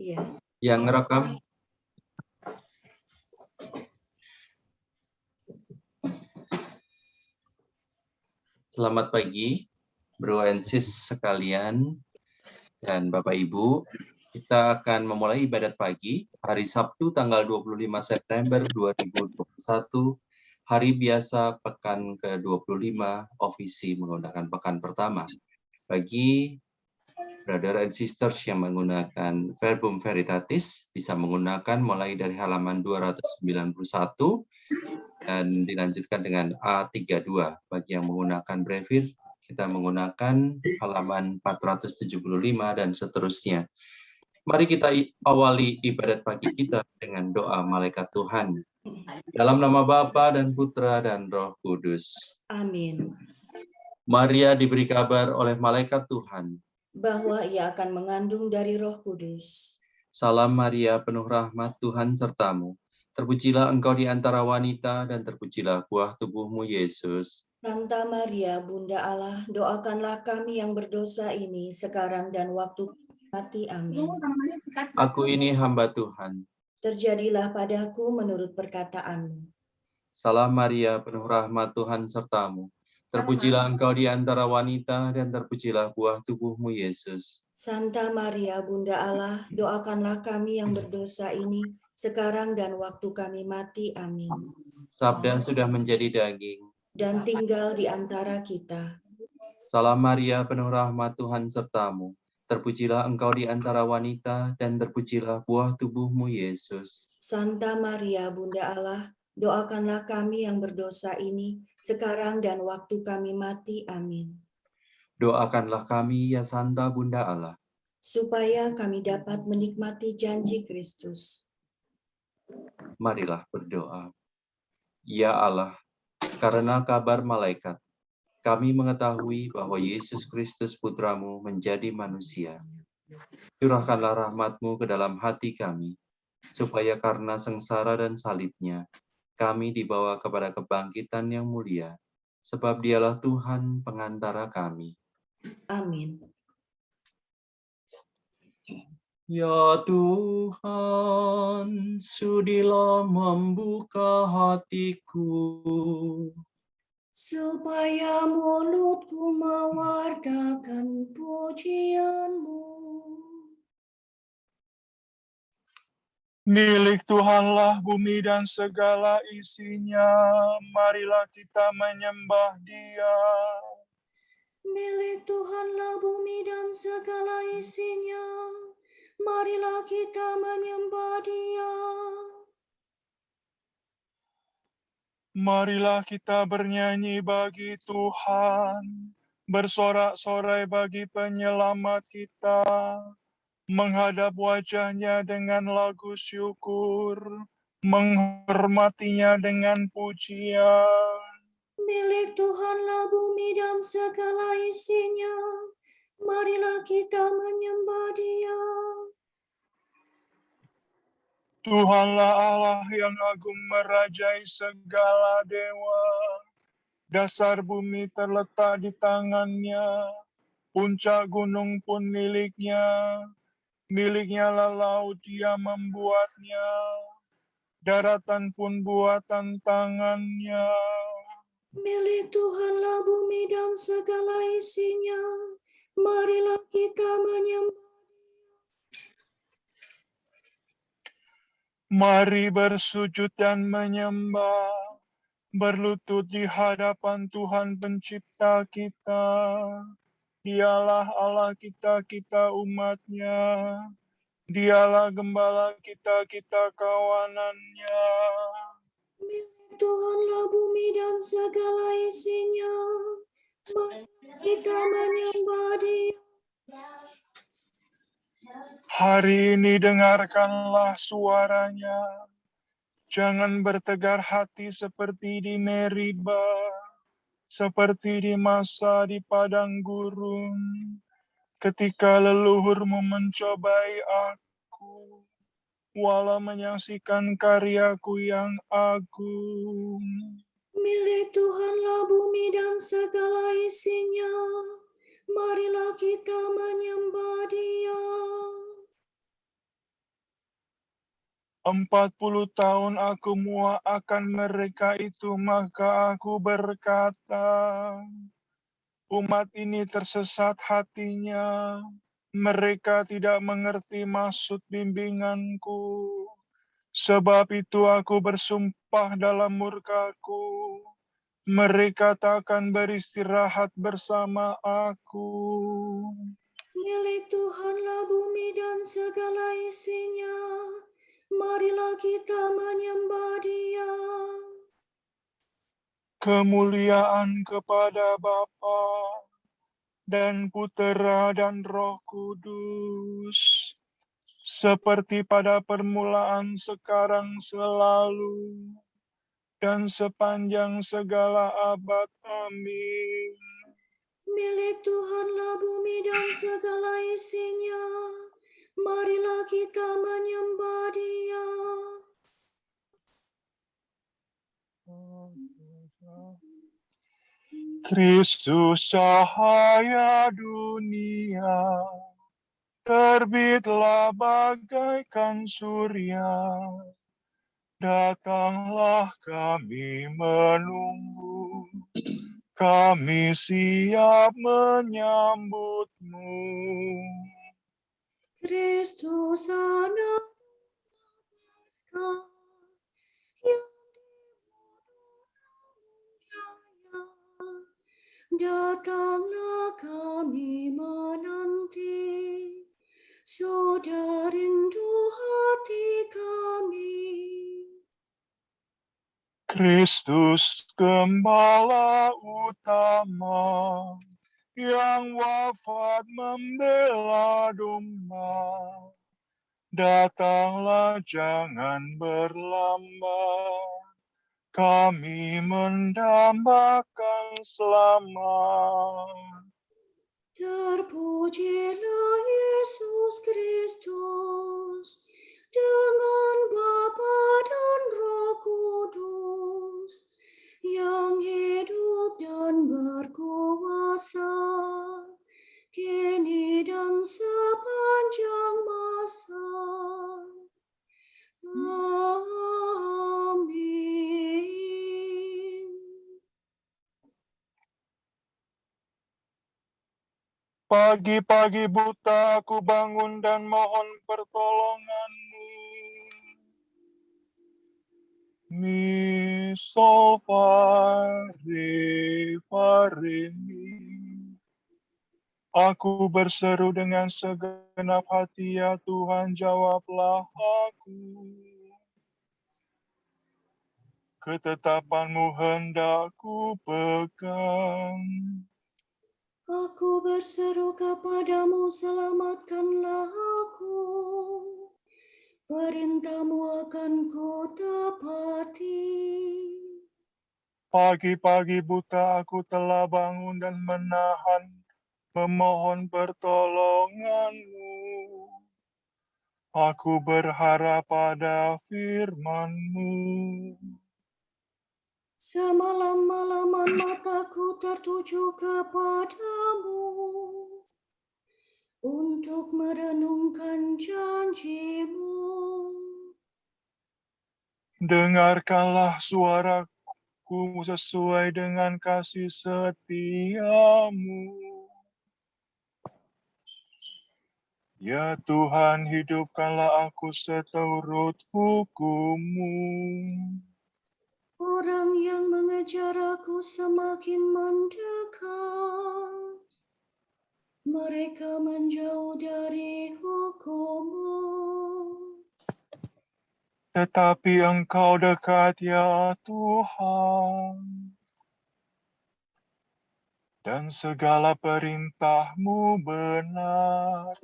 Iya. Yang ngerekam. Selamat pagi, Bro and Sis sekalian dan Bapak Ibu. Kita akan memulai ibadat pagi hari Sabtu tanggal 25 September 2021, hari biasa pekan ke-25, ofisi menggunakan pekan pertama. Bagi brother and sisters yang menggunakan Verbum Veritatis, bisa menggunakan mulai dari halaman 291 dan dilanjutkan dengan A32. Bagi yang menggunakan Brevir, kita menggunakan halaman 475 dan seterusnya. Mari kita awali ibadat pagi kita dengan doa malaikat Tuhan. Dalam nama Bapa dan Putra dan Roh Kudus. Amin. Maria diberi kabar oleh malaikat Tuhan Bahwa ia akan mengandung dari Roh Kudus. Salam Maria, penuh rahmat, Tuhan sertamu. Terpujilah engkau di antara wanita dan terpujilah buah tubuhmu Yesus. Santa Maria, Bunda Allah, doakanlah kami yang berdosa ini sekarang dan waktu mati. Amin. Aku ini hamba Tuhan. Terjadilah padaku menurut perkataanmu. Salam Maria, penuh rahmat, Tuhan sertamu. Terpujilah engkau di antara wanita dan terpujilah buah tubuhmu Yesus. Santa Maria, Bunda Allah, doakanlah kami yang berdosa ini sekarang dan waktu kami mati. Amin. Sabda sudah menjadi daging Dan tinggal di antara kita. Salam Maria, penuh rahmat, Tuhan sertamu. Terpujilah engkau di antara wanita dan terpujilah buah tubuhmu Yesus. Santa Maria, Bunda Allah, doakanlah kami yang berdosa ini sekarang dan waktu kami mati. Amin. Doakanlah kami, ya Santa Bunda Allah, supaya kami dapat menikmati janji Kristus. Marilah berdoa. Ya Allah, karena kabar malaikat, kami mengetahui bahwa Yesus Kristus Putramu menjadi manusia. Curahkanlah rahmat-Mu ke dalam hati kami, supaya karena sengsara dan salibnya, kami dibawa kepada kebangkitan yang mulia, sebab Dialah Tuhan pengantara kami. Amin. Ya Tuhan, sudilah membuka hatiku, supaya mulutku mewartakan pujian-Mu. Milik Tuhanlah bumi dan segala isinya, marilah kita menyembah Dia. Milik Tuhanlah bumi dan segala isinya, marilah kita menyembah Dia. Marilah kita bernyanyi bagi Tuhan, bersorak-sorai bagi penyelamat kita, menghadap wajah-Nya dengan lagu syukur, menghormatinya dengan pujian. Milik Tuhanlah bumi dan segala isinya, marilah kita menyembah Dia. Tuhanlah Allah yang agung merajai segala dewa. Dasar bumi terletak di tangan-Nya, puncak gunung pun milik-Nya. Milik-Nya lah laut, Dia membuatnya. Daratan pun buatan tangan-Nya. Milik Tuhanlah bumi dan segala isinya, marilah kita menyembah. Mari bersujud dan menyembah, berlutut di hadapan Tuhan pencipta kita. Dialah Allah kita, kita umat-Nya. Dialah gembala kita, kita kawanan-Nya. Milik Tuhanlah bumi dan segala isinya, marilah kita menyembah Dia. Hari ini dengarkanlah suaranya. Jangan bertegar hati seperti di Meriba, seperti di masa di padang gurun, ketika leluhurmu mencobai aku, walau menyaksikan karyaku yang agung. Milik Tuhanlah bumi dan segala isinya, marilah kita menyembah Dia. 40 tahun aku muak akan mereka itu, maka aku berkata, umat ini tersesat hatinya, mereka tidak mengerti maksud bimbinganku. Sebab itu aku bersumpah dalam murkaku, mereka takkan beristirahat bersama aku. Milik Tuhanlah bumi dan segala isinya. Marilah kita menyembah Dia. Kemuliaan kepada Bapa dan Putera dan Roh Kudus, seperti pada permulaan, sekarang, selalu, dan sepanjang segala abad. Amin. Milik Tuhanlah bumi dan segala isinya. Marilah kita menyembah Dia. Kristus cahaya dunia, terbitlah bagaikan surya. Datanglah kami menunggu, kami siap menyambutmu. Kristus anak Paskah yang jaya, datanglah kami menanti, sudah rindu hati kami. Kristus Gembala utama, yang wafat membela domba, datanglah jangan berlambat, kami mendambakan selamat. Terpujilah Yesus Kristus dengan Bapa dan Roh Kudus, yang hidup dan berkuasa kini dan sepanjang masa. Amin. Pagi-pagi buta aku bangun dan mohon pertolongan-Mu. Mi sol fa re mi. Aku berseru dengan segenap hati, ya Tuhan, jawablah aku. Ketetapan-Mu hendak ku pegang. Aku berseru kepadamu, selamatkanlah aku. Perintah-Mu akan ku tepati. Pagi-pagi buta aku telah bangun dan memohon pertolongan-Mu. Aku berharap pada firman-Mu. Semalam-malaman mataku tertuju kepadamu, untuk merenungkan janji-Mu. Dengarkanlah suaraku sesuai dengan kasih setia-Mu. Ya Tuhan, hidupkanlah aku seturut hukum-Mu. Orang yang mengejar aku semakin mendekat. Mereka menjauh dari hukum-Mu. Tetapi Engkau dekat, ya Tuhan, dan segala perintah-Mu benar.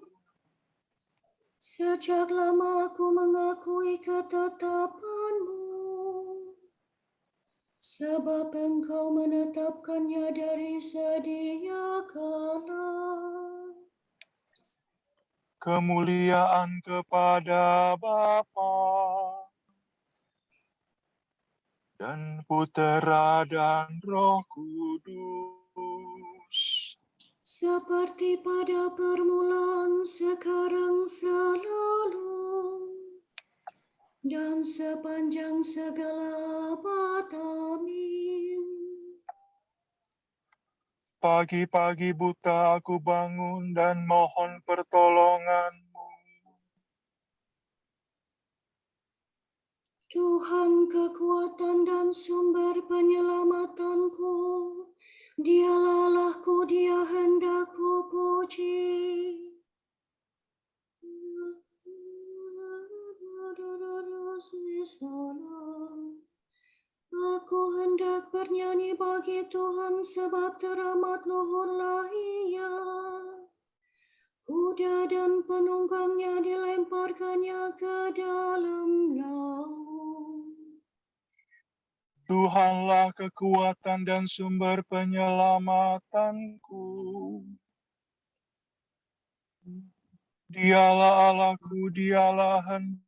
Sejak lama aku mengakui ketetapan-Mu, sebab Engkau menetapkannya dari sedia kala. Kemuliaan kepada Bapa dan Putera dan Roh Kudus, Seperti pada permulaan, sekarang, selalu, dan sepanjang segala abad. Amin. Pagi-pagi buta aku bangun dan mohon pertolongan-Mu. Tuhan kekuatan dan sumber penyelamatanku, Dialah Allahku, Dia hendak ku puji. Aku hendak bernyanyi bagi Tuhan sebab teramat luhurlah Ia. Kuda dan penunggangnya dilemparkannya ke dalam laut. Tuhanlah kekuatan dan sumber penyelamatanku. Dialah Allahku, Dialah hendak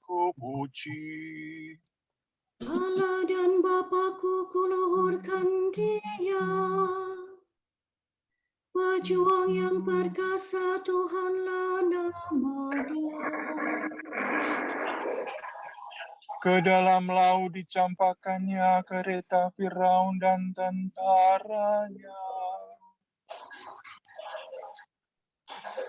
ku puji. Allah dan Bapakku, kuluhurkan Dia. Pejuang yang perkasa, Tuhanlah nama Dia. Ke dalam laut dicampakkannya kereta Firaun dan tentaranya.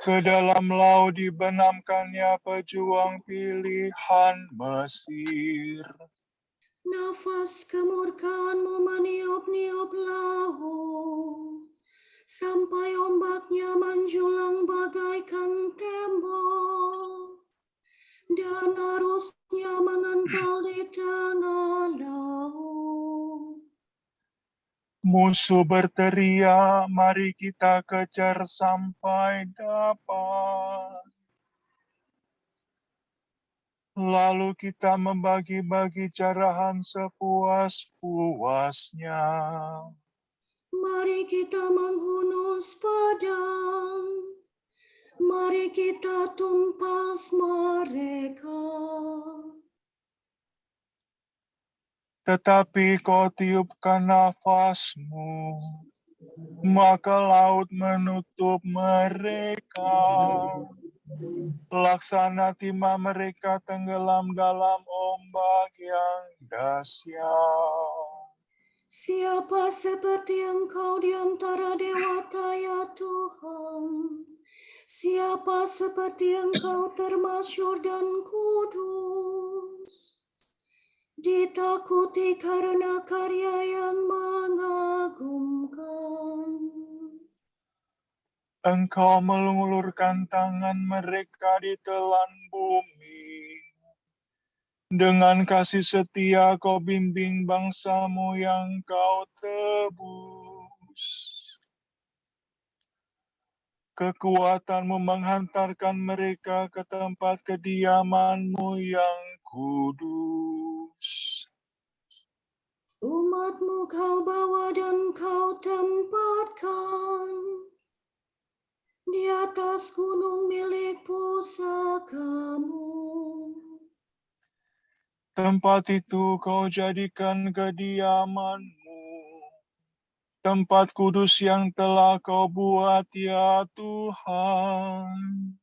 Ke dalam laut dibenamkannya pejuang pilihan Mesir. Nafas kemurkaanmu meniup-niup laut, sampai ombaknya menjulang bagaikan tembok, dan arusnya mengental di tengah laut. Musuh berteriak, mari kita kejar sampai dapat. Lalu kita membagi-bagi carahan sepuas-puasnya. Mari kita menghunus pedang, mari kita tumpas mereka. Tetapi kau tiupkan nafasmu, maka laut menutup mereka. Laksana timah mereka tenggelam dalam ombak yang dahsyat. Siapa seperti Engkau di antara dewata, ya Tuhan? Siapa seperti Engkau termasyhur dan kudus, ditakuti karena karya yang mengagumkan. Engkau mengulurkan tangan mereka di telan bumi. Dengan kasih setia kau bimbing bangsamu yang kau tebus. Kekuatanmu menghantarkan mereka ke tempat kediamanmu yang kudus. Umatmu kau bawa dan kau tempatkan di atas gunung milik pusakamu. Tempat itu kau jadikan kediamanmu, tempat kudus yang telah kau buat ya Tuhan.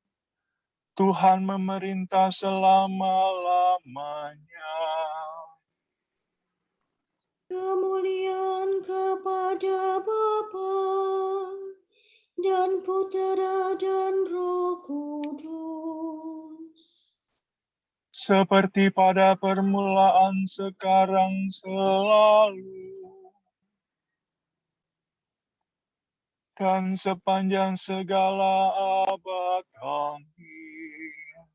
Tuhan memerintah selama-lamanya. Kemuliaan kepada Bapa dan Putera dan Roh Kudus. Seperti pada permulaan, sekarang, selalu, dan sepanjang segala abad. Amin.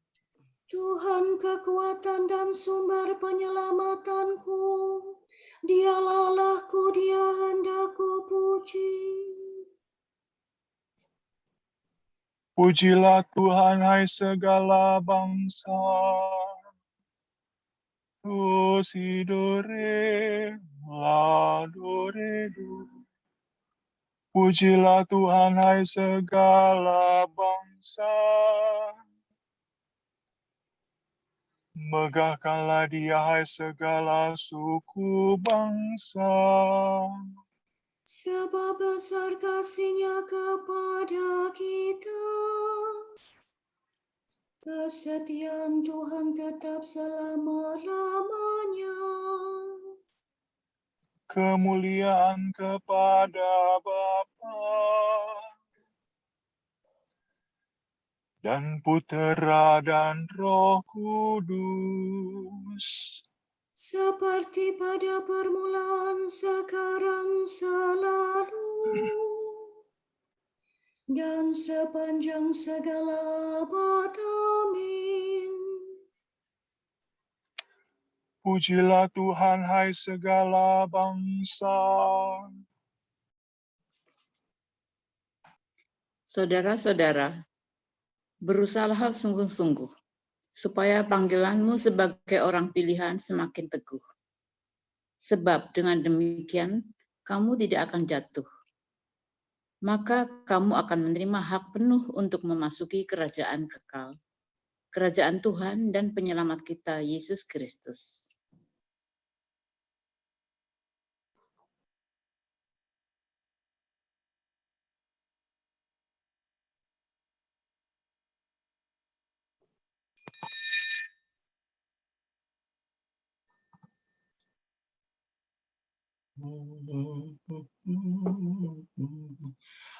Tuhan kekuatan dan sumber penyelamatanku, Dialah Allahku, Dia hendak ku puji. Pujilah Tuhan, hai segala bangsa. Do, si, do, re, la, do, re, do. Pujilah Tuhan, hai segala bangsa. Megahkanlah Dia, hai segala suku bangsa. Sebab besar kasih-Nya kepada kita, Kesetiaan Tuhan tetap selama-lamanya. Kemuliaan kepada Bapa dan Putera dan Roh Kudus. Seperti pada permulaan, sekarang, selalu, dan sepanjang segala abad. Amin. Pujilah Tuhan, hai segala bangsa. Saudara-saudara, berusahalah sungguh-sungguh, supaya panggilanmu sebagai orang pilihan semakin teguh. Sebab dengan demikian, kamu tidak akan jatuh. Maka kamu akan menerima hak penuh untuk memasuki kerajaan kekal, kerajaan Tuhan dan penyelamat kita, Yesus Kristus.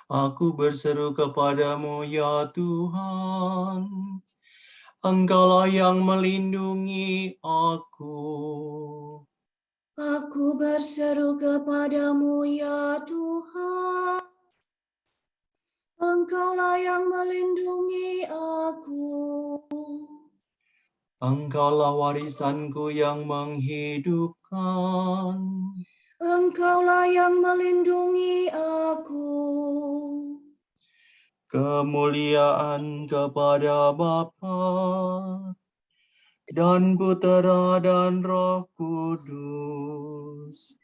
Aku berseru kepadamu, ya Tuhan. Engkaulah yang melindungi aku. Aku berseru kepadamu, ya Tuhan. Engkaulah yang melindungi aku. Engkaulah warisanku yang menghidupkan. Engkaulah yang melindungi aku. Kemuliaan kepada Bapa dan Putera dan Roh Kudus.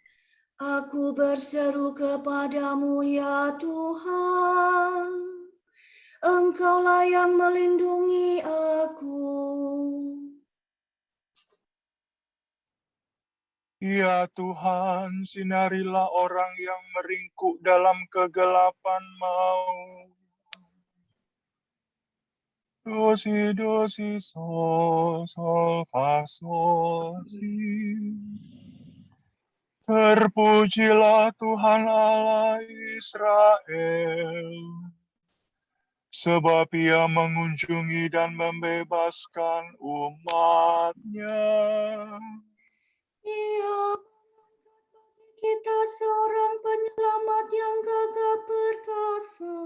Aku berseru kepadamu, ya Tuhan. Engkaulah yang melindungi aku. Ya Tuhan, sinarilah orang yang meringkuk dalam kegelapan maut. Dosi, dosi, sol, sol, fa, sol, si. Terpujilah Tuhan Allah Israel, sebab Ia mengunjungi dan membebaskan umat-Nya. Ia mengangkat bagi kita seorang penyelamat yang gagah perkasa.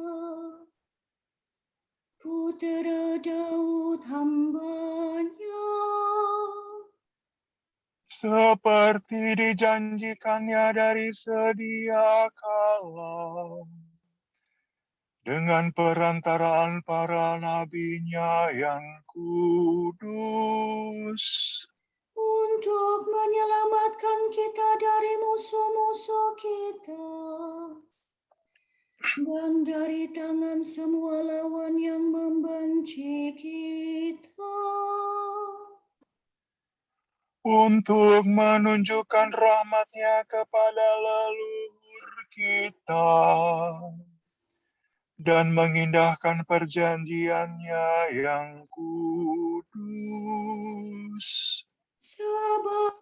Putera Daud hamba-Nya. Seperti dijanjikannya dari sedia kala, dengan perantaraan para nabi-Nya yang kudus. Untuk menyelamatkan kita dari musuh-musuh kita. Dan dari tangan semua lawan yang membenci kita. Untuk menunjukkan rahmat-Nya kepada leluhur kita dan mengindahkan perjanjian-Nya yang kudus. Sebab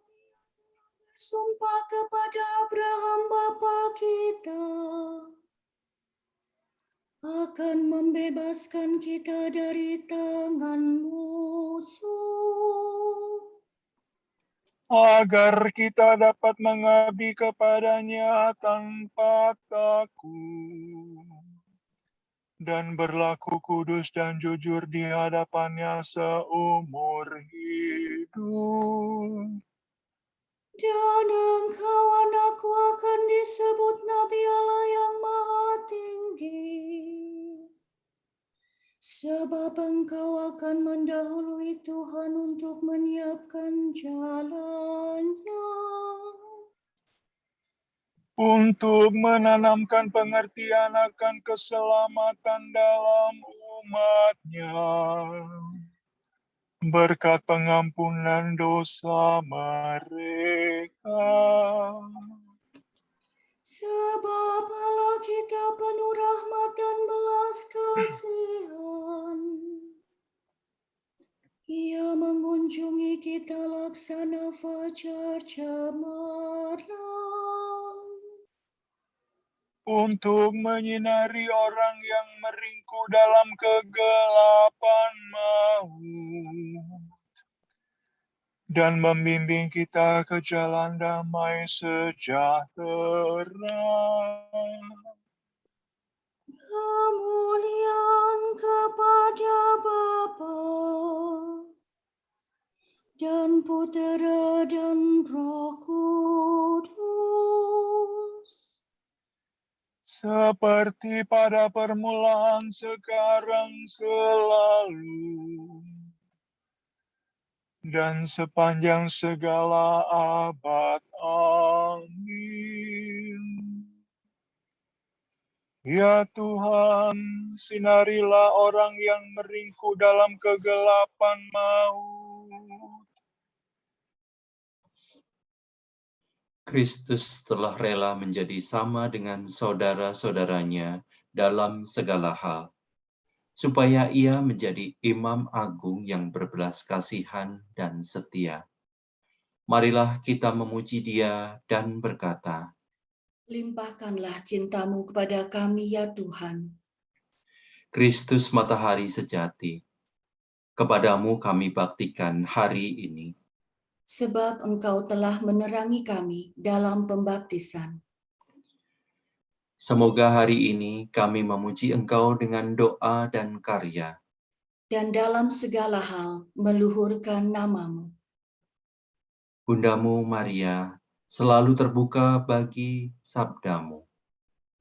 bersumpah kepada Abraham bapa kita akan membebaskan kita dari tangan musuh. Agar kita dapat mengabdi kepada-Nya tanpa takut dan berlaku kudus dan jujur di hadapan-Nya seumur hidup. Dan engkau, anakku, akan disebut Nabi Allah yang Maha Tinggi. Sebab engkau akan mendahului Tuhan untuk menyiapkan jalan-Nya. Untuk menanamkan pengertian akan keselamatan dalam umat-Nya, berkat pengampunan dosa mereka. Sebab Allah kita penuh rahmat dan belas kasihan. mengunjungi kita laksana fajar cemerlang. Untuk menyinari orang yang meringkuk dalam kegelapan maut, dan membimbing kita ke jalan damai sejahtera. Kemuliaan kepada Bapa dan Putera dan Roh Kudus. Seperti pada permulaan, sekarang, selalu, dan sepanjang segala abad. Amin. Ya Tuhan, sinarilah orang yang meringkuk dalam kegelapan maut. Kristus telah rela menjadi sama dengan saudara-saudaranya dalam segala hal, supaya ia menjadi imam agung yang berbelas kasihan dan setia. Marilah kita memuji Dia dan berkata, Limpahkanlah cintamu kepada kami, ya Tuhan. Kristus matahari sejati, kepadamu kami baktikan hari ini. Sebab Engkau telah menerangi kami dalam pembaptisan. Semoga hari ini kami memuji Engkau dengan doa dan karya. Dan dalam segala hal meluhurkan nama-Mu. Bundamu Maria selalu terbuka bagi sabdamu.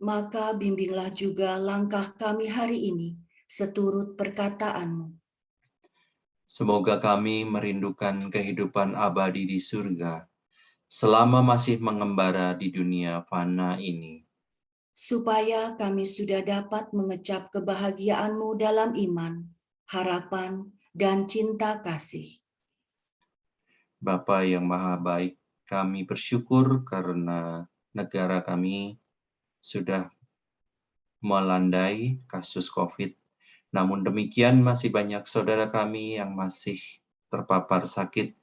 Maka bimbinglah juga langkah kami hari ini seturut perkataan-Mu. Semoga kami merindukan kehidupan abadi di surga selama masih mengembara di dunia fana ini. Supaya kami sudah dapat mengecap kebahagiaan-Mu dalam iman, harapan, dan cinta kasih. Bapa yang Maha Baik, kami bersyukur karena negara kami sudah melandai kasus COVID. Namun demikian masih banyak saudara kami yang masih terpapar sakit.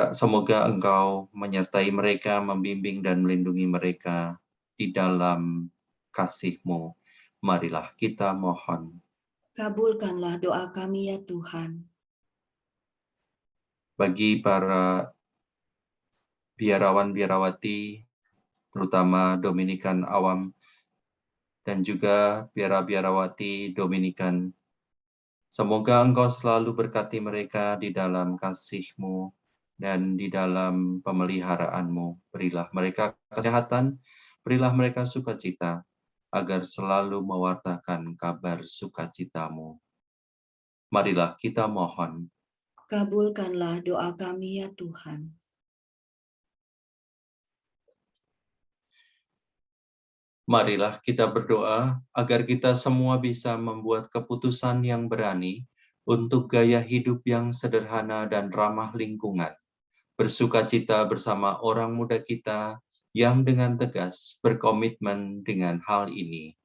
Semoga Engkau menyertai mereka, membimbing dan melindungi mereka di dalam kasih-Mu. Marilah kita mohon. Kabulkanlah doa kami, ya Tuhan. Bagi para biarawan-biarawati, terutama Dominikan Awam, dan juga biara-biarawati Dominikan, semoga Engkau selalu berkati mereka di dalam kasih-Mu dan di dalam pemeliharaanmu. Berilah mereka kesehatan, berilah mereka sukacita, agar selalu mewartakan kabar sukacitamu. Marilah kita mohon. Kabulkanlah doa kami, ya Tuhan. Marilah kita berdoa agar kita semua bisa membuat keputusan yang berani untuk gaya hidup yang sederhana dan ramah lingkungan. Bersukacita bersama orang muda kita yang dengan tegas berkomitmen dengan hal ini.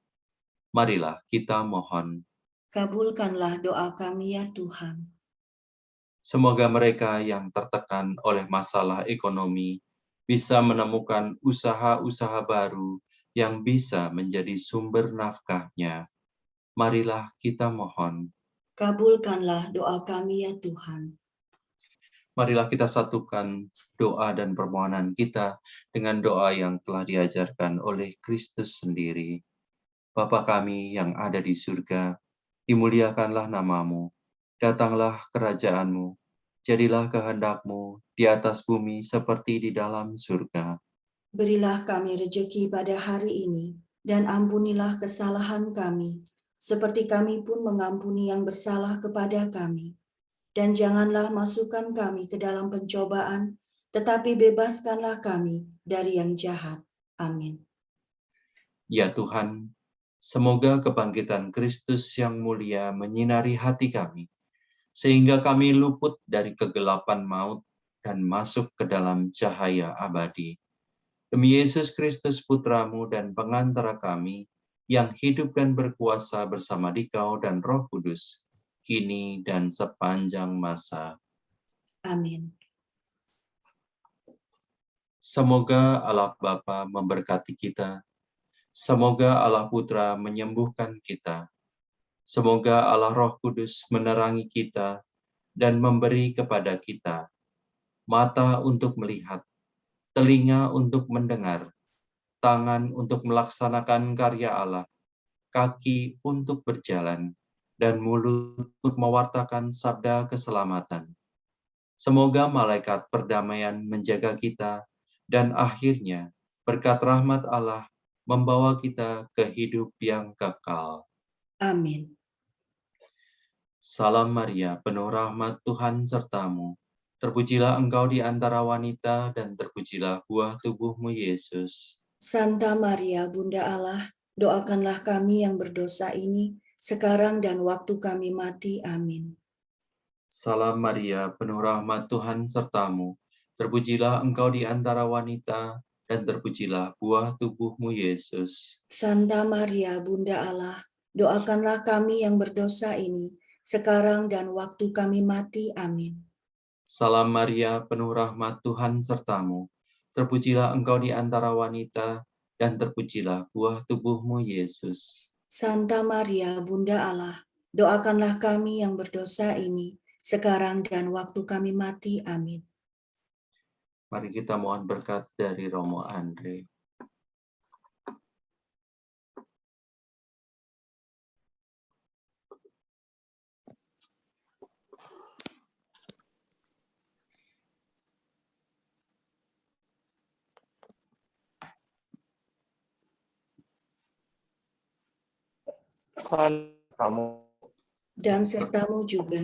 Marilah kita mohon. Kabulkanlah doa kami, ya Tuhan. Semoga mereka yang tertekan oleh masalah ekonomi bisa menemukan usaha-usaha baru yang bisa menjadi sumber nafkahnya. Marilah kita mohon. Kabulkanlah doa kami, ya Tuhan. Marilah kita satukan doa dan permohonan kita dengan doa yang telah diajarkan oleh Kristus sendiri. Bapa kami yang ada di surga, dimuliakanlah nama-Mu, datanglah kerajaan-Mu, jadilah kehendak-Mu di atas bumi seperti di dalam surga. Berilah kami rejeki pada hari ini, dan ampunilah kesalahan kami, seperti kami pun mengampuni yang bersalah kepada kami. Dan janganlah masukkan kami ke dalam pencobaan, tetapi bebaskanlah kami dari yang jahat. Amin. Ya Tuhan, semoga kebangkitan Kristus yang mulia menyinari hati kami, sehingga kami luput dari kegelapan maut dan masuk ke dalam cahaya abadi. Demi Yesus Kristus Putra-Mu dan pengantara kami, yang hidup dan berkuasa bersama Dikau dan Roh Kudus, kini, dan sepanjang masa. Amin. Semoga Allah Bapa memberkati kita. Semoga Allah Putra menyembuhkan kita. Semoga Allah Roh Kudus menerangi kita dan memberi kepada kita mata untuk melihat, telinga untuk mendengar, tangan untuk melaksanakan karya Allah, kaki untuk berjalan, dan mulut untuk mewartakan sabda keselamatan. Semoga malaikat perdamaian menjaga kita, dan akhirnya berkat rahmat Allah membawa kita ke hidup yang kekal. Amin. Salam Maria, penuh rahmat Tuhan sertamu. Terpujilah engkau di antara wanita, dan terpujilah buah tubuhmu, Yesus. Santa Maria, Bunda Allah, doakanlah kami yang berdosa ini, sekarang dan waktu kami mati. Amin. Salam Maria, penuh rahmat Tuhan sertamu. Terpujilah engkau di antara wanita, dan terpujilah buah tubuhmu, Yesus. Santa Maria, Bunda Allah, doakanlah kami yang berdosa ini, sekarang dan waktu kami mati. Amin. Salam Maria, penuh rahmat Tuhan sertamu. Terpujilah engkau di antara wanita, dan terpujilah buah tubuhmu, Yesus. Santa Maria, Bunda Allah, doakanlah kami yang berdosa ini, sekarang dan waktu kami mati. Amin. Mari kita mohon berkat dari Romo Andre. Tuhan kamu Dan sertamu juga.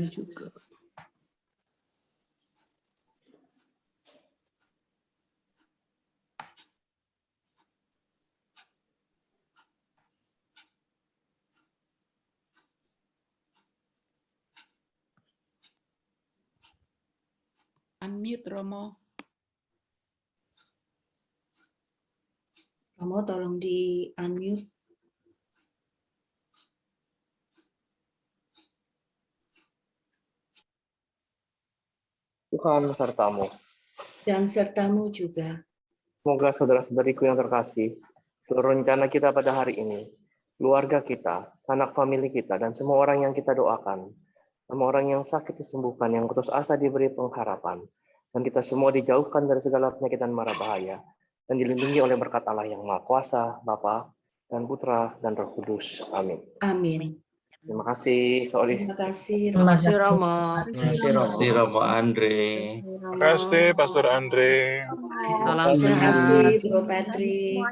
Unmute Romo. Romo tolong di unmute. Tuhan sertamu. Dan sertamu juga. Semoga saudara-saudariku yang terkasih, seluruh rencana kita pada hari ini, keluarga kita, sanak famili kita, dan semua orang yang kita doakan, semua orang yang sakit disembuhkan, yang putus asa diberi pengharapan, dan kita semua dijauhkan dari segala penyakit dan mara bahaya, dan dilindungi oleh berkat Allah yang Maha Kuasa, Bapa dan Putra dan Roh Kudus. Amin. Amin. Terima kasih, Soli. Terima kasih. Terima kasih Romo. Terima kasih Romo Andre. Terima kasih Pastor Andre. Salam Terima sehat. kasih Bro Patrick.